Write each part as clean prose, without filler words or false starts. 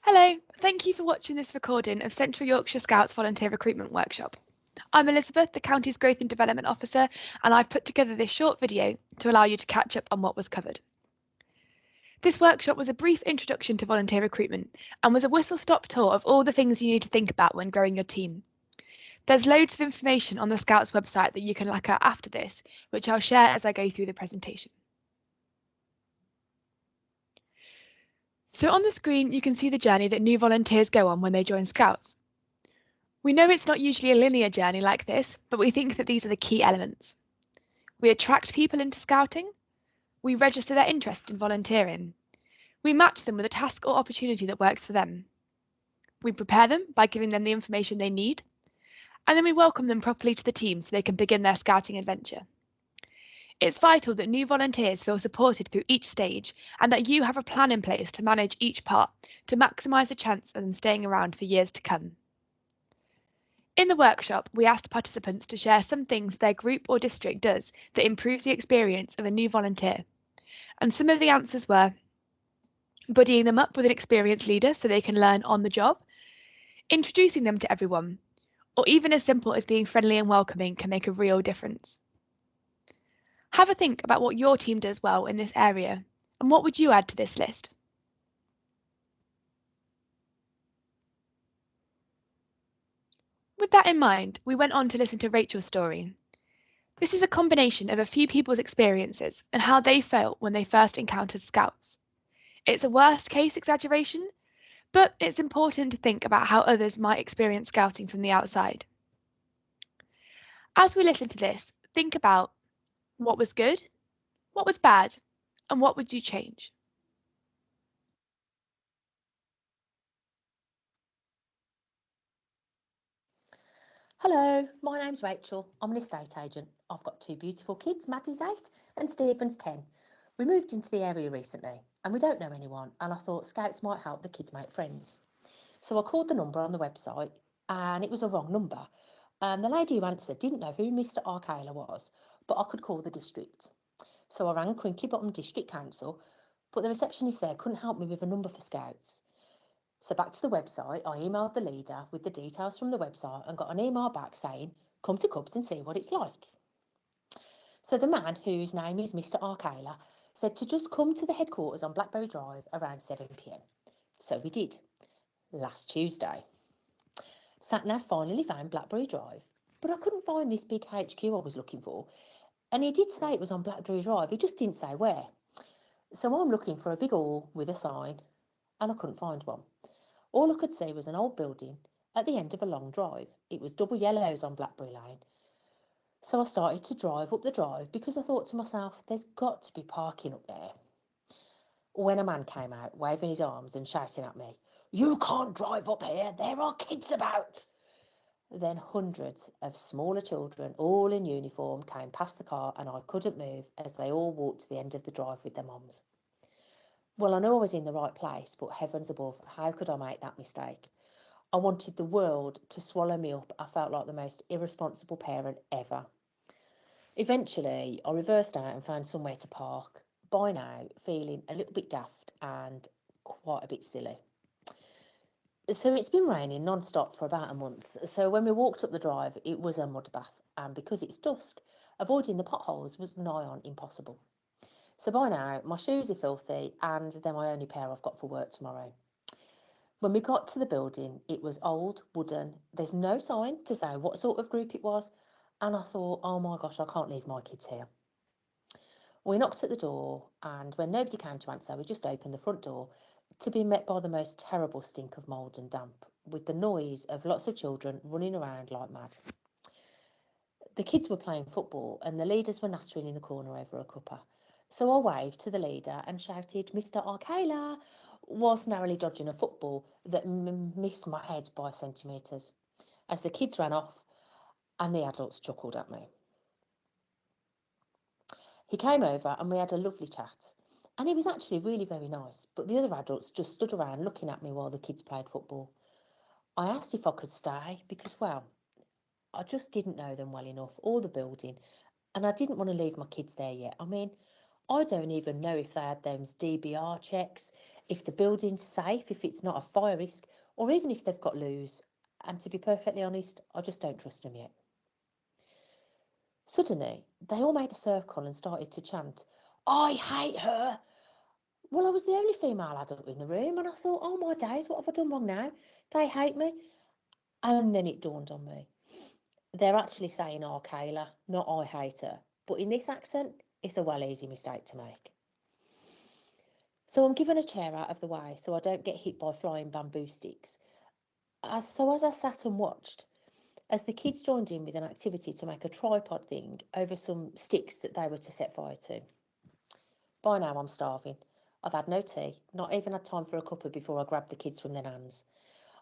Hello, thank you for watching this recording of Central Yorkshire Scouts Volunteer Recruitment Workshop. I'm Elizabeth, the County's Growth and Development Officer, and I've put together this short video to allow you to catch up on what was covered. This workshop was a brief introduction to volunteer recruitment and was a whistle-stop tour of all the things you need to think about when growing your team. There's loads of information on the Scouts website that you can look at after this, which I'll share as I go through the presentation. So on the screen, you can see the journey that new volunteers go on when they join Scouts. We know it's not usually a linear journey like this, but we think that these are the key elements. We attract people into Scouting. We register their interest in volunteering. We match them with a task or opportunity that works for them. We prepare them by giving them the information they need. And then we welcome them properly to the team so they can begin their Scouting adventure. It's vital that new volunteers feel supported through each stage and that you have a plan in place to manage each part to maximise the chance of them staying around for years to come. In the workshop, we asked participants to share some things their group or district does that improves the experience of a new volunteer. And some of the answers were buddying them up with an experienced leader so they can learn on the job, introducing them to everyone, or even as simple as being friendly and welcoming can make a real difference. Have a think about what your team does well in this area, and what would you add to this list? With that in mind, we went on to listen to Rachel's story. This is a combination of a few people's experiences and how they felt when they first encountered Scouts. It's a worst case exaggeration, but it's important to think about how others might experience Scouting from the outside. As we listen to this, think about what was good, what was bad, and what would you change? Hello, my name's Rachel. I'm an estate agent. I've got two beautiful kids, Maddie's 8 and Stephen's 10. We moved into the area recently and we don't know anyone, and I thought Scouts might help the kids make friends. So I called the number on the website and it was a wrong number. The lady who answered didn't know who Mr. Arkela was, but I could call the district. So I rang Crinkly Bottom District Council, but the receptionist there couldn't help me with a number for Scouts. So back to the website, I emailed the leader with the details from the website and got an email back saying, come to Cubs and see what it's like. So the man, whose name is Mr. Arkela, said to just come to the headquarters on Blackberry Drive around 7 p.m. So we did, last Tuesday. SatNav finally found Blackberry Drive, but I couldn't find this big HQ I was looking for. And he did say it was on Blackberry Drive, he just didn't say where. So I'm looking for a big hall with a sign, and I couldn't find one. All I could see was an old building at the end of a long drive. It was double yellows on Blackberry Lane. So I started to drive up the drive because I thought to myself, there's got to be parking up there. When a man came out, waving his arms and shouting at me, you can't drive up here, there are kids about. Then hundreds of smaller children, all in uniform, came past the car and I couldn't move as they all walked to the end of the drive with their mums. Well, I know I was in the right place, but heavens above, how could I make that mistake? I wanted the world to swallow me up. I felt like the most irresponsible parent ever. Eventually, I reversed out and found somewhere to park, by now feeling a little bit daft and quite a bit silly. So it's been raining non-stop for about a month. So when we walked up the drive, it was a mud bath. And because it's dusk, avoiding the potholes was nigh on impossible. So by now, my shoes are filthy and they're my only pair I've got for work tomorrow. When we got to the building, it was old, wooden. There's no sign to say what sort of group it was. And I thought, oh my gosh, I can't leave my kids here. We knocked at the door, and when nobody came to answer, we just opened the front door to be met by the most terrible stink of mould and damp, with the noise of lots of children running around like mad. The kids were playing football and the leaders were nattering in the corner over a cuppa. So I waved to the leader and shouted, Mr. Arkela, whilst narrowly dodging a football that missed my head by centimetres, as the kids ran off and the adults chuckled at me. He came over and we had a lovely chat. And he was actually really very nice, but the other adults just stood around looking at me while the kids played football. I asked if I could stay because, well, I just didn't know them well enough, or the building, and I didn't want to leave my kids there yet. I mean, I don't even know if they had those DBR checks, if the building's safe, if it's not a fire risk, or even if they've got loos. And to be perfectly honest, I just don't trust them yet. Suddenly, they all made a circle and started to chant, "I hate her." Well, I was the only female adult in the room, and I thought, oh my days, what have I done wrong now? They hate me. And then it dawned on me. They're actually saying, "Oh, Kayla," not "I hate her." But in this accent, it's a well easy mistake to make. So I'm given a chair out of the way so I don't get hit by flying bamboo sticks. As I sat and watched, as the kids joined in with an activity to make a tripod thing over some sticks that they were to set fire to. By now I'm starving. I've had no tea, not even had time for a cuppa before I grabbed the kids from their nans.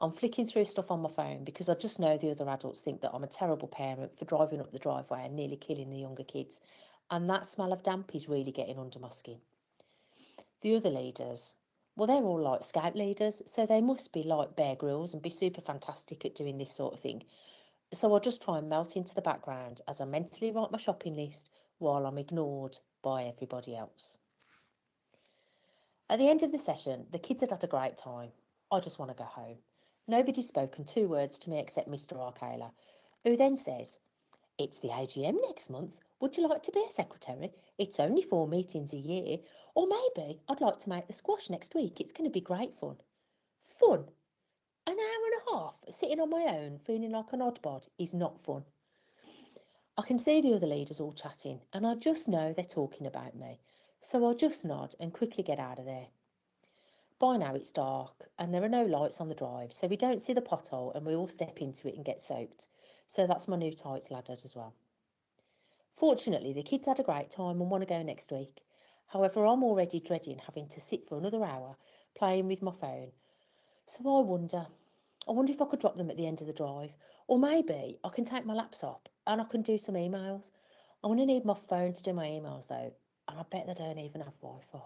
I'm flicking through stuff on my phone because I just know the other adults think that I'm a terrible parent for driving up the driveway and nearly killing the younger kids. And that smell of damp is really getting under my skin. The other leaders, well, they're all like scout leaders, so they must be like Bear Grylls and be super fantastic at doing this sort of thing. So I'll just try and melt into the background as I mentally write my shopping list while I'm ignored by everybody else. At the end of the session, the kids had a great time. I just want to go home. Nobody's spoken 2 words to me except Mr. Arkayla, who then says, "It's the AGM next month. Would you like to be a secretary? It's only 4 meetings a year. Or maybe I'd like to make the squash next week. It's going to be great fun." Fun? An hour and a half sitting on my own feeling like an odd bod is not fun. I can see the other leaders all chatting and I just know they're talking about me. So I'll just nod and quickly get out of there. By now it's dark and there are no lights on the drive, so we don't see the pothole and we all step into it and get soaked. So that's my new tights laddered as well. Fortunately, the kids had a great time and want to go next week. However, I'm already dreading having to sit for another hour playing with my phone. So I wonder if I could drop them at the end of the drive, or maybe I can take my laptop and I can do some emails. I'm going to need my phone to do my emails though, and I bet they don't even have Wi-Fi.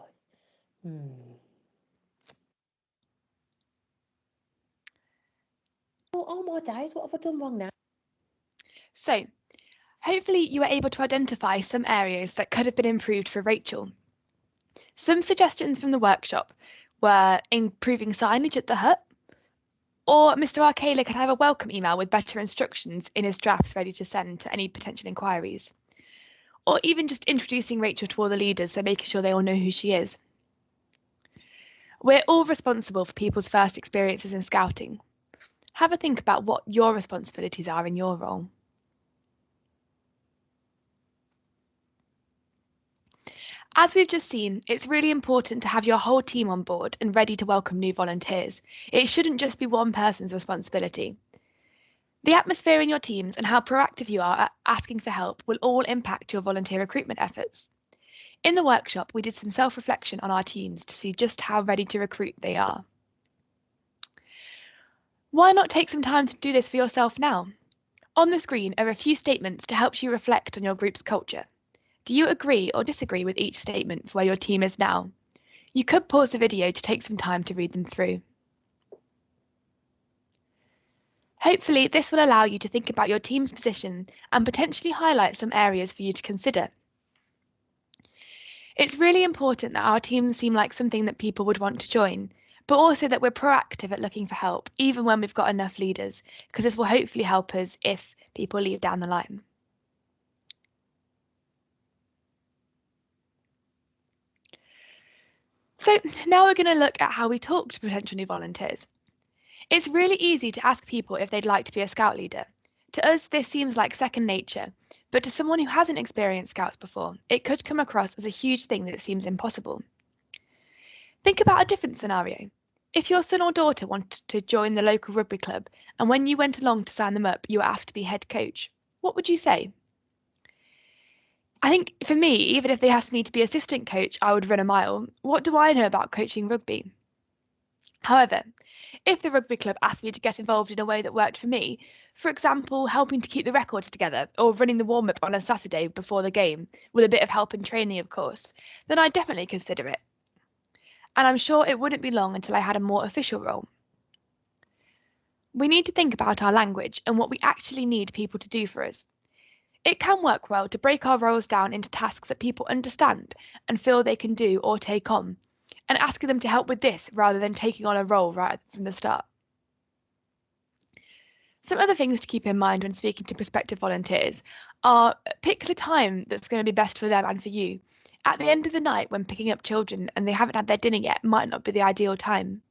Oh my days, what have I done wrong now? So, hopefully you were able to identify some areas that could have been improved for Rachel. Some suggestions from the workshop were improving signage at the hut, or Mr. Arkayla could have a welcome email with better instructions in his drafts ready to send to any potential inquiries, or even just introducing Rachel to all the leaders so making sure they all know who she is. We're all responsible for people's first experiences in scouting. Have a think about what your responsibilities are in your role. As we've just seen, it's really important to have your whole team on board and ready to welcome new volunteers. It shouldn't just be one person's responsibility. The atmosphere in your teams and how proactive you are at asking for help will all impact your volunteer recruitment efforts. In the workshop, we did some self-reflection on our teams to see just how ready to recruit they are. Why not take some time to do this for yourself now? On the screen are a few statements to help you reflect on your group's culture. Do you agree or disagree with each statement for where your team is now? You could pause the video to take some time to read them through. Hopefully, this will allow you to think about your team's position and potentially highlight some areas for you to consider. It's really important that our teams seem like something that people would want to join, but also that we're proactive at looking for help, even when we've got enough leaders, because this will hopefully help us if people leave down the line. So now we're going to look at how we talk to potential new volunteers. It's really easy to ask people if they'd like to be a scout leader. To us, this seems like second nature, but to someone who hasn't experienced scouts before, it could come across as a huge thing that seems impossible. Think about a different scenario. If your son or daughter wanted to join the local rugby club, and when you went along to sign them up, you were asked to be head coach, what would you say? I think for me, even if they asked me to be assistant coach, I would run a mile. What do I know about coaching rugby? However, if the rugby club asked me to get involved in a way that worked for me, for example, helping to keep the records together or running the warm-up on a Saturday before the game, with a bit of help and training, of course, then I'd definitely consider it. And I'm sure it wouldn't be long until I had a more official role. We need to think about our language and what we actually need people to do for us. It can work well to break our roles down into tasks that people understand and feel they can do or take on, and asking them to help with this rather than taking on a role right from the start. Some other things to keep in mind when speaking to prospective volunteers are pick the time that's going to be best for them and for you. At the end of the night, when picking up children and they haven't had their dinner yet, might not be the ideal time.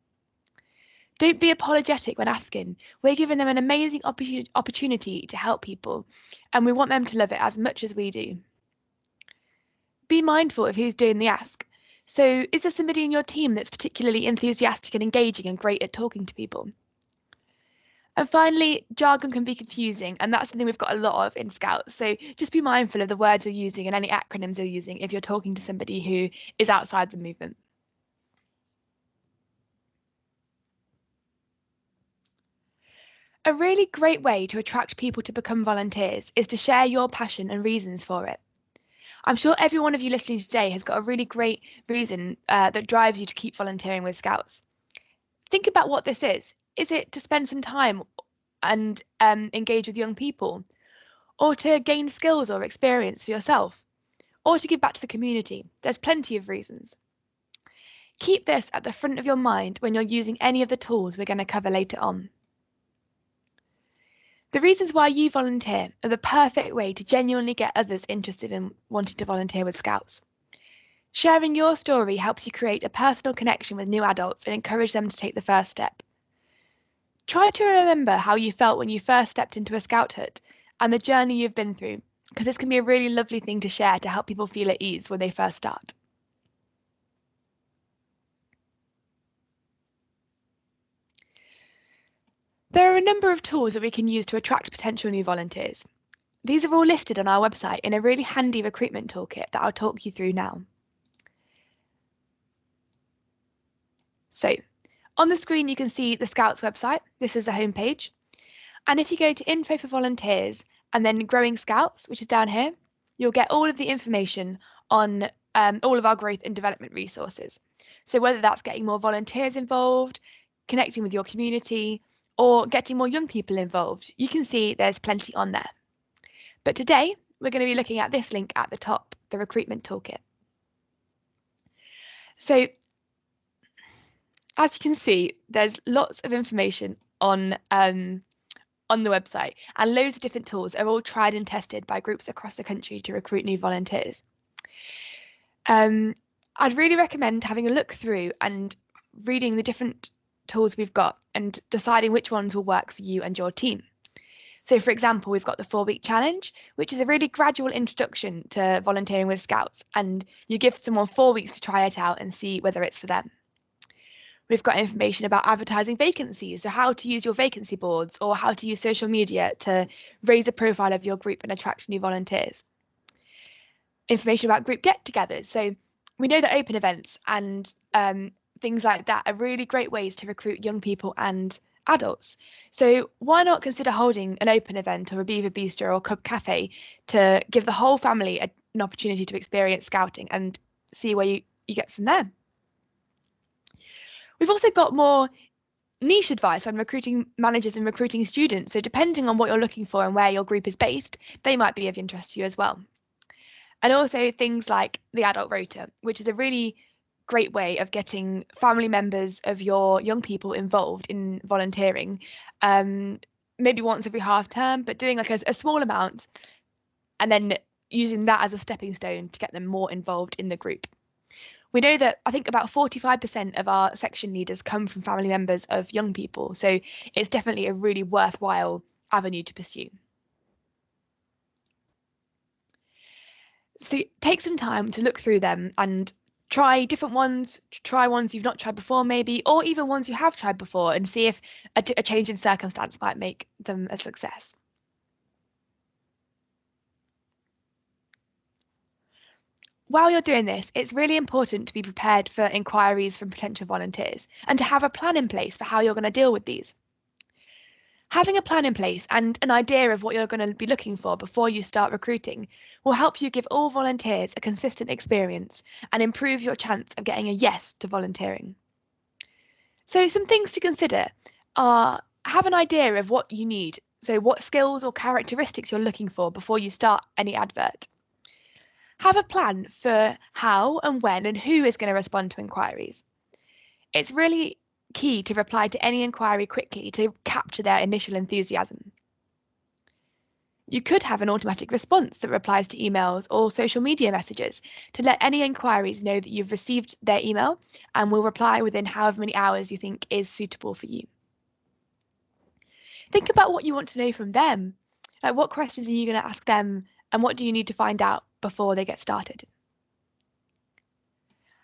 Don't be apologetic when asking. We're giving them an amazing opportunity to help people, and we want them to love it as much as we do. Be mindful of who's doing the ask. So, is there somebody in your team that's particularly enthusiastic and engaging and great at talking to people? And finally, jargon can be confusing, and that's something we've got a lot of in Scouts. So just be mindful of the words you're using and any acronyms you're using if you're talking to somebody who is outside the movement. A really great way to attract people to become volunteers is to share your passion and reasons for it. I'm sure every one of you listening today has got a really great reason that drives you to keep volunteering with Scouts. Think about what this is. Is it to spend some time and engage with young people? Or to gain skills or experience for yourself? Or to give back to the community? There's plenty of reasons. Keep this at the front of your mind when you're using any of the tools we're going to cover later on. The reasons why you volunteer are the perfect way to genuinely get others interested in wanting to volunteer with Scouts. Sharing your story helps you create a personal connection with new adults and encourage them to take the first step. Try to remember how you felt when you first stepped into a Scout hut and the journey you've been through, because this can be a really lovely thing to share to help people feel at ease when they first start. There are a number of tools that we can use to attract potential new volunteers. These are all listed on our website in a really handy recruitment toolkit that I'll talk you through now. So, on the screen you can see the Scouts website. This is the homepage. And if you go to Info for Volunteers and then Growing Scouts, which is down here, you'll get all of the information on all of our growth and development resources. So whether that's getting more volunteers involved, connecting with your community, or getting more young people involved, you can see there's plenty on there. But today, we're going to be looking at this link at the top, the Recruitment Toolkit. So as you can see, there's lots of information on the website, and loads of different tools are all tried and tested by groups across the country to recruit new volunteers. I'd really recommend having a look through and reading the different tools we've got and deciding which ones will work for you and your team. So for example, we've got the 4-week challenge, which is a really gradual introduction to volunteering with Scouts, and you give someone 4 weeks to try it out and see whether it's for them. We've got information about advertising vacancies, so how to use your vacancy boards or how to use social media to raise a profile of your group and attract new volunteers. Information about group get-togethers, so we know that open events and things like that are really great ways to recruit young people and adults. So why not consider holding an open event or a Beaver Bistro or Cub Cafe to give the whole family an opportunity to experience Scouting and see where you get from there. We've also got more niche advice on recruiting managers and recruiting students. So depending on what you're looking for and where your group is based, they might be of interest to you as well. And also things like the adult rota, which is a really great way of getting family members of your young people involved in volunteering, maybe once every half term, but doing like a small amount and then using that as a stepping stone to get them more involved in the group. We know that I think about 45% of our section leaders come from family members of young people, so it's definitely a really worthwhile avenue to pursue. So take some time to look through them and try different ones, try ones you've not tried before maybe, or even ones you have tried before, and see if a change in circumstance might make them a success. While you're doing this, it's really important to be prepared for inquiries from potential volunteers and to have a plan in place for how you're going to deal with these. Having a plan in place and an idea of what you're going to be looking for before you start recruiting will help you give all volunteers a consistent experience and improve your chance of getting a yes to volunteering. So some things to consider are have an idea of what you need, so what skills or characteristics you're looking for before you start any advert. Have a plan for how and when and who is going to respond to inquiries. It's really key to reply to any inquiry quickly to capture their initial enthusiasm. You could have an automatic response that replies to emails or social media messages to let any inquiries know that you've received their email and will reply within however many hours you think is suitable for you. Think about what you want to know from them. Like, what questions are you going to ask them, and what do you need to find out before they get started?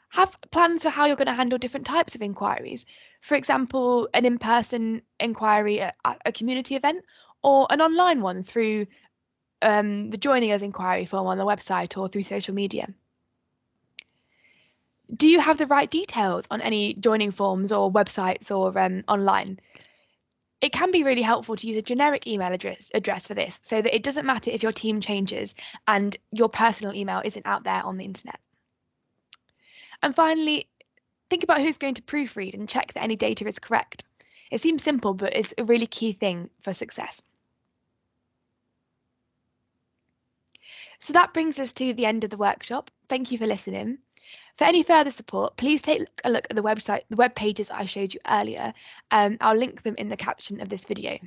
Have plans for how you're going to handle different types of inquiries. For example, an in-person inquiry at a community event, or an online one through the Joining Us inquiry form on the website or through social media. Do you have the right details on any joining forms or websites or online? It can be really helpful to use a generic email address for this, so that it doesn't matter if your team changes and your personal email isn't out there on the internet. And finally, think about who's going to proofread and check that any data is correct. It seems simple, but it's a really key thing for success. So that brings us to the end of the workshop. Thank you for listening. For any further support, please take a look at the web pages I showed you earlier. I'll link them in the caption of this video.